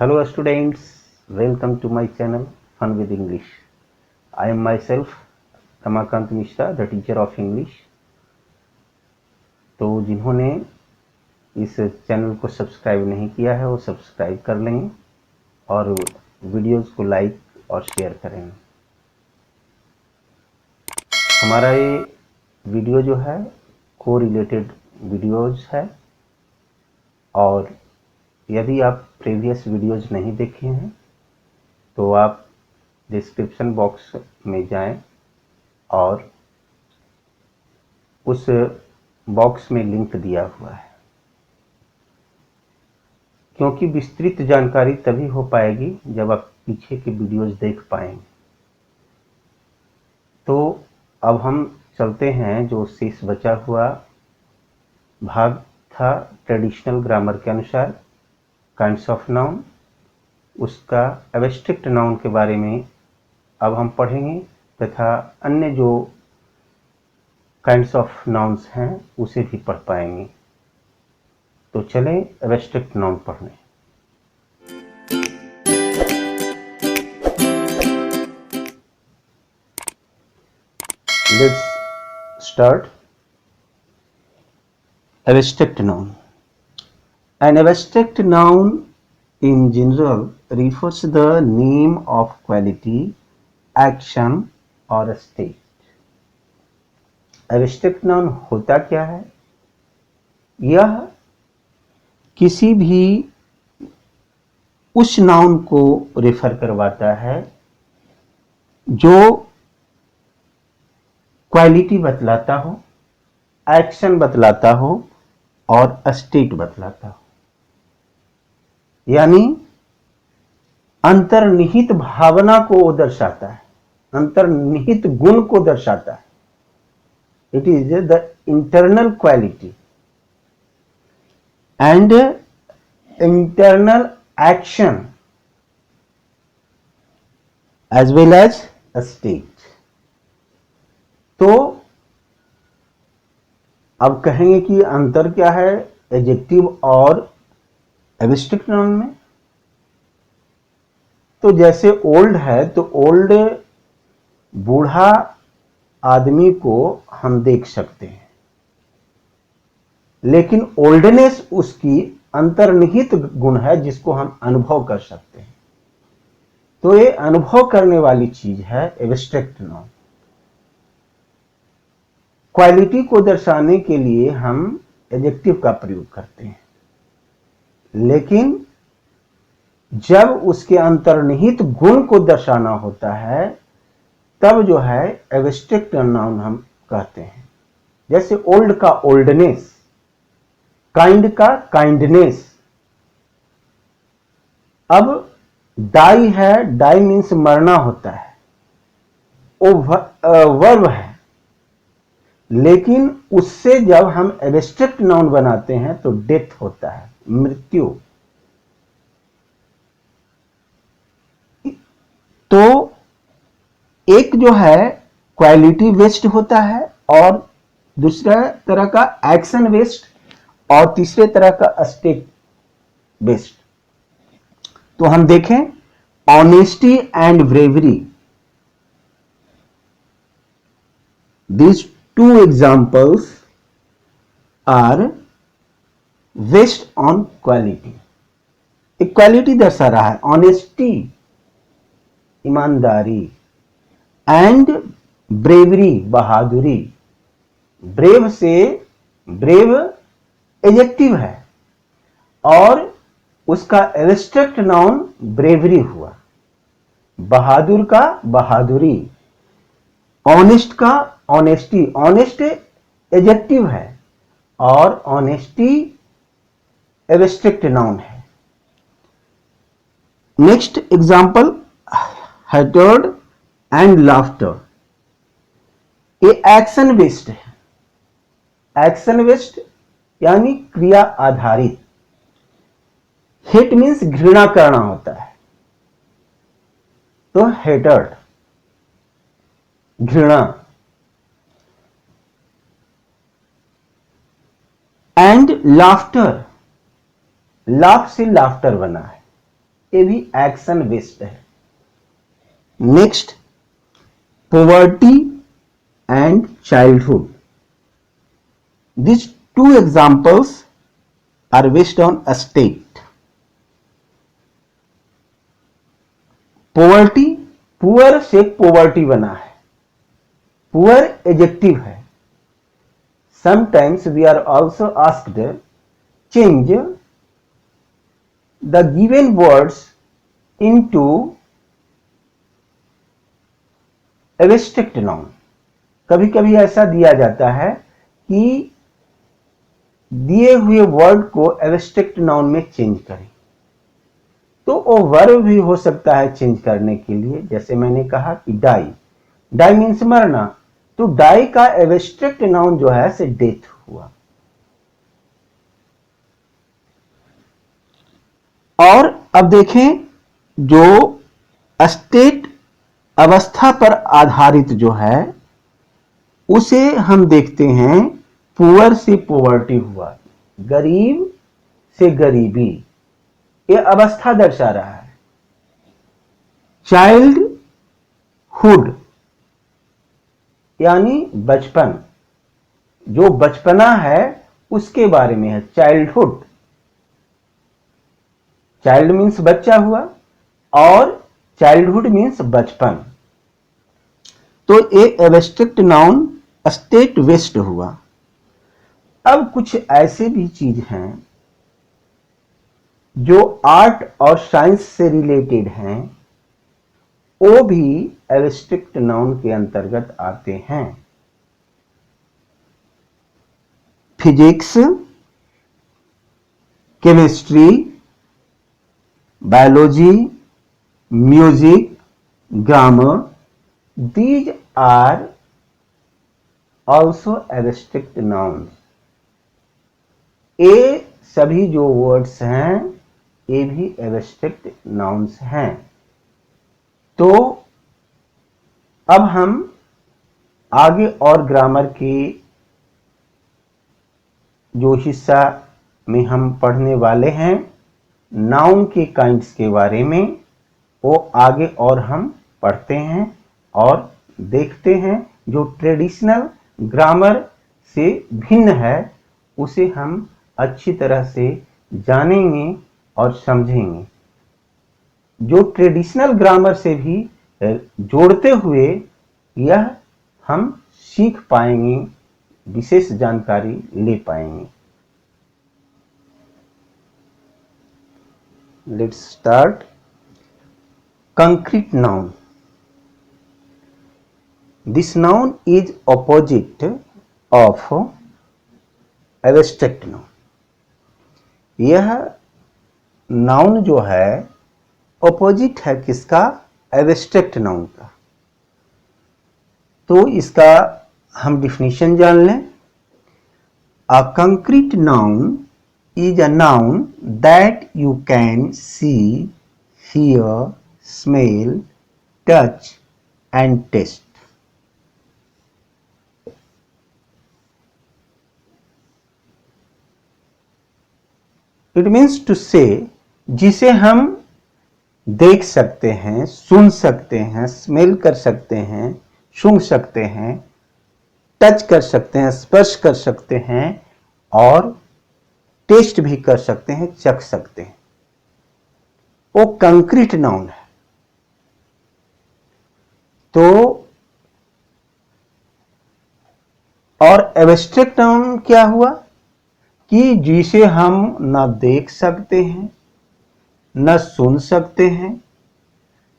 Hello students, welcome to my channel Fun with English. I am myself Ramakant Mishra, the teacher of English. तो जिन्होंने इस channel को subscribe नहीं किया है वो सब्सक्राइब कर लेंगे और वीडियोस को लाइक और शेयर करेंगे। हमारा ये वीडियो जो है को रिलेटेड वीडियोस है और यदि आप प्रीवियस वीडियोस नहीं देखे हैं तो आप डिस्क्रिप्शन बॉक्स में जाएं और उस बॉक्स में लिंक दिया हुआ है, क्योंकि विस्तृत जानकारी तभी हो पाएगी जब आप पीछे के वीडियोस देख पाएंगे। तो अब हम चलते हैं, जो शेष बचा हुआ भाग था ट्रेडिशनल ग्रामर के अनुसार काइंड्स ऑफ नाउन, उसका एब्स्ट्रैक्ट नाउन के बारे में अब हम पढ़ेंगे तथा अन्य जो काइंड्स ऑफ नाउन्स हैं उसे भी पढ़ पाएंगे। तो चलें एब्स्ट्रैक्ट नाउन पढ़ने। Let's start. Abstract noun. An abstract noun in general refers to the name of quality, action or state. Abstract noun होता क्या है? यह किसी भी उस नाउन को रेफर करवाता है जो क्वालिटी बतलाता हो, एक्शन बतलाता हो और स्टेट बतलाता हो, यानी अंतर्निहित भावना को वो दर्शाता है, अंतर्निहित गुण को दर्शाता है। It is the internal quality and internal action as well as state. तो अब कहेंगे कि अंतर क्या है एडजेक्टिव और एब्स्ट्रैक्ट नाउन में। तो जैसे ओल्ड है तो ओल्ड बूढ़ा आदमी को हम देख सकते हैं, लेकिन ओल्डनेस उसकी अंतर्निहित गुण है जिसको हम अनुभव कर सकते हैं। तो ये अनुभव करने वाली चीज है एब्स्ट्रैक्ट नाउन। क्वालिटी को दर्शाने के लिए हम एडजेक्टिव का प्रयोग करते हैं, लेकिन जब उसके अंतर्निहित गुण को दर्शाना होता है तब जो है एब्स्ट्रैक्ट नाउन हम कहते हैं। जैसे ओल्ड का ओल्डनेस, काइंड का काइंडनेस। अब डाई है, डाई मीन्स मरना होता है, वो वर्ब है, लेकिन उससे जब हम एब्स्ट्रैक्ट नाउन बनाते हैं तो डेथ होता है, मृत्यु। तो एक जो है क्वालिटी बेस्ड होता है और दूसरा तरह का एक्शन बेस्ड और तीसरे तरह का स्टेट बेस्ड। तो हम देखें honesty and bravery, these two examples are based on quality। एक क्वालिटी दर्शा रहा है ऑनेस्टी, ईमानदारी, एंड ब्रेवरी, बहादुरी। ब्रेव से ब्रेव एडजेक्टिव है और उसका एब्स्ट्रैक्ट नाउन ब्रेवरी हुआ। बहादुर का बहादुरी, ऑनेस्ट का ऑनेस्टी। ऑनेस्ट एडजेक्टिव है और ऑनेस्टी एब्स्ट्रैक्ट नाउन है। Next example hatred and laughter. ये एक्शन बेस्ड है। एक्शन बेस्ड यानी क्रिया आधारित। हेट मीन्स घृणा करना होता है, तो हेटर्ड घृणा, एंड लाफ्टर, लाफ से लाफ्टर बना है, ये भी एक्शन बेस्ड है। Next, poverty and childhood. These two examples are based on a state. Poverty, poor से poverty बना है। पुअर एडजेक्टिव है। Sometimes we are also asked change the given words into abstract noun. कभी कभी ऐसा दिया जाता है कि दिए हुए वर्ड को एब्स्ट्रैक्ट नाउन में चेंज करें, तो वो वर्ब भी हो सकता है चेंज करने के लिए। जैसे मैंने कहा कि डाई, डाई मीन्स मरना, तो डाई का एब्स्ट्रैक्ट नाउन जो है से डेथ हुआ। और अब देखें, जो स्टेट अवस्था पर आधारित जो है उसे हम देखते हैं, पुअर से पोवर्टी हुआ, गरीब से गरीबी, ये अवस्था दर्शा रहा है। चाइल्ड हुड यानी बचपन, जो बचपना है उसके बारे में है चाइल्डहुड। चाइल्ड मीन्स बच्चा हुआ और चाइल्डहुड मीन्स बचपन, तो ये एब्स्ट्रैक्ट नाउन स्टेट बेस्ड हुआ। अब कुछ ऐसे भी चीज हैं जो आर्ट और साइंस से रिलेटेड हैं, वो भी एब्स्ट्रैक्ट नाउन के अंतर्गत आते हैं। Physics, chemistry, biology, music, grammar, these are also abstract nouns। ये सभी जो वर्ड्स हैं ये भी एब्स्ट्रैक्ट नाउन्स हैं। तो अब हम आगे और ग्रामर के जो हिस्सा में हम पढ़ने वाले हैं नाउन के काइंड्स के बारे में, वो आगे और हम पढ़ते हैं और देखते हैं। जो ट्रेडिशनल ग्रामर से भिन्न है उसे हम अच्छी तरह से जानेंगे और समझेंगे। जो ट्रेडिशनल ग्रामर से भी जोड़ते हुए यह हम सीख पाएंगे, विशेष जानकारी ले पाएंगे। Let's start. Concrete noun. This noun is opposite of abstract noun। यह नाउन जो है ऑपोजिट है किसका? एब्स्ट्रैक्ट नाउन का। तो इसका हम डिफिनीशन जान लें। अ concrete noun is a noun that you can see, hear, smell, touch and taste। It means to say जिसे हम देख सकते हैं, सुन सकते हैं, स्मेल कर सकते हैं, सूंघ सकते हैं, टच कर सकते हैं, स्पर्श कर सकते हैं और टेस्ट भी कर सकते हैं, चख सकते हैं, वो कंक्रीट नाउन है। तो और एब्स्ट्रैक्ट नाउन क्या हुआ कि जिसे हम ना देख सकते हैं, न सुन सकते हैं,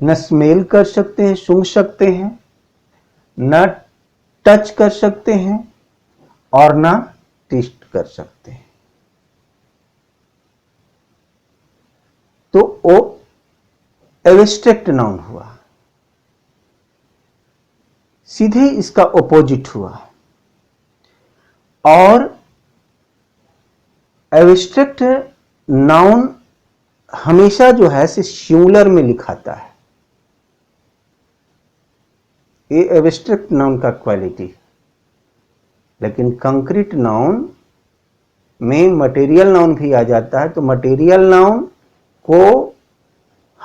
न स्मेल कर सकते हैं, सूंघ सकते हैं, न टच कर सकते हैं और न टेस्ट कर सकते हैं। तो वो एब्स्ट्रैक्ट नाउन हुआ। सीधे इसका ऑपोजिट हुआ। और एब्स्ट्रैक्ट नाउन हमेशा जो है से सिंगुलर में लिखाता है। ये एब्स्ट्रैक्ट नाउन का क्वालिटी। लेकिन कंक्रीट नाउन में मटेरियल नाउन भी आ जाता है। तो मटेरियल नाउन को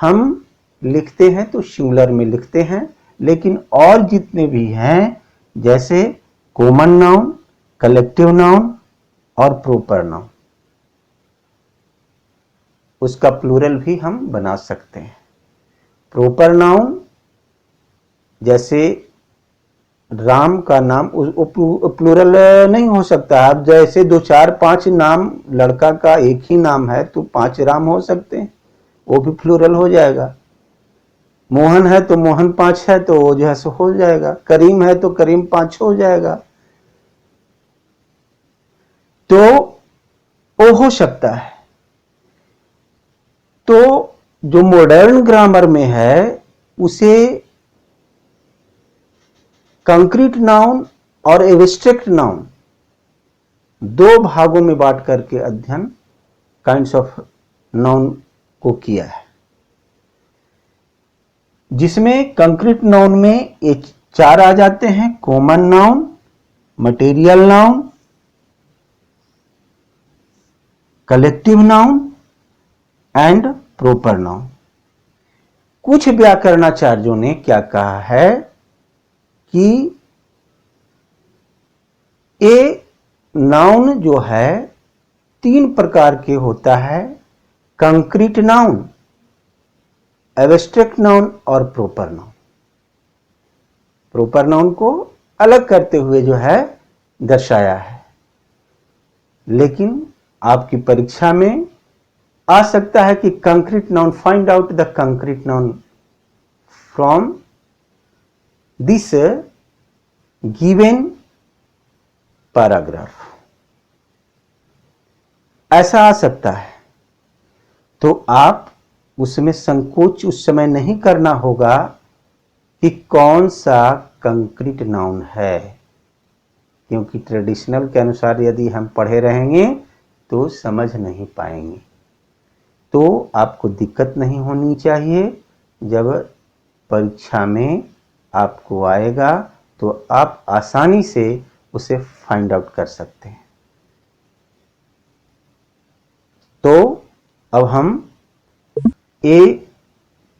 हम लिखते हैं तो सिंगुलर में लिखते हैं, लेकिन और जितने भी हैं जैसे कॉमन नाउन, कलेक्टिव नाउन और प्रॉपर नाउन, उसका प्लूरल भी हम बना सकते हैं। प्रॉपर नाउन जैसे राम का नाम प्लूरल नहीं हो सकता। अब जैसे 2 4 5 नाम लड़का का एक ही नाम है तो 5 राम हो सकते हैं, वो भी प्लूरल हो जाएगा। मोहन है तो मोहन 5 है तो वो जो है सो हो जाएगा। करीम है तो करीम 5 हो जाएगा। तो वो हो सकता है। तो जो मॉडर्न ग्रामर में है उसे कंक्रीट नाउन और एब्स्ट्रैक्ट नाउन 2 भागों में बांट करके अध्ययन काइंड्स ऑफ नाउन को किया है, जिसमें कंक्रीट नाउन में ये 4 आ जाते हैं: common noun, material noun, collective noun and proper noun. कुछ व्याकरणाचार्यों ने क्या कहा है कि ये नाउन जो है 3 प्रकार के होता है: कंक्रीट नाउन, एब्स्ट्रैक्ट नाउन और प्रॉपर नाउन। प्रॉपर नाउन को अलग करते हुए जो है दर्शाया है। लेकिन आपकी परीक्षा में आ सकता है कि concrete noun, find out the concrete noun from this given paragraph, ऐसा आ सकता है। तो आप उसमें संकोच उस समय नहीं करना होगा कि कौन सा कंक्रीट नाउन है, क्योंकि ट्रेडिशनल के अनुसार यदि हम पढ़े रहेंगे तो समझ नहीं पाएंगे। तो आपको दिक्कत नहीं होनी चाहिए। जब परीक्षा में आपको आएगा तो आप आसानी से उसे फाइंड आउट कर सकते हैं। तो अब हम ए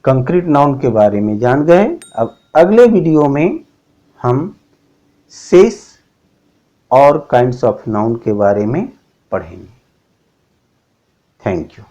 कंक्रीट नाउन के बारे में जान गए। अब अगले वीडियो में हम शेष और काइंड्स ऑफ नाउन के बारे में पढ़ेंगे। Thank you.